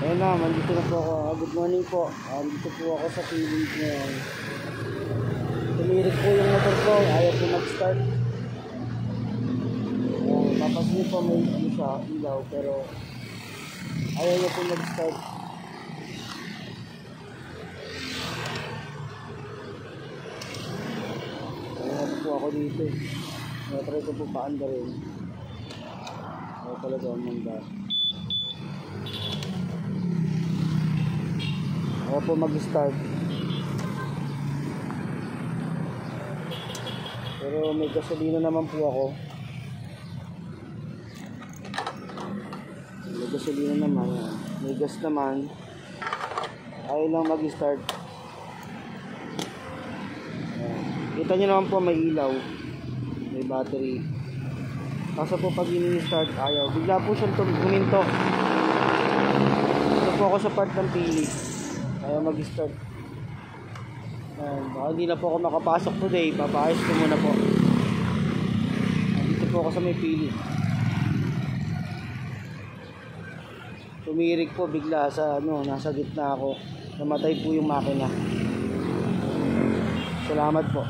Ayun na, nandito na po ako. Good morning po. Nandito po ako sa field ngayon. Tumirik po yung motor ko. Ayaw po mag-start. Papansin niyo po may siya, ilaw, pero ayaw niya po mag-start. Ayaw po ako dito. Try ko po paanda rin. Ayaw talaga ang manda. Ayaw po mag-start. Pero may gasolina naman po ako. May gasolina naman. May gas naman. Ayaw lang mag-start. Kita nyo naman po may ilaw. May battery. Kaso po pag ini-start ayaw. Bigla po siyang huminto. Ito po ako sa part ng pili. Ayaw mag-start. Baka hindi na po ako makapasok today. Papaayos ko muna po. Dito po ako sa may pili. Tumirik po bigla sa nasa gitna ako. Namatay po yung makina. Salamat po.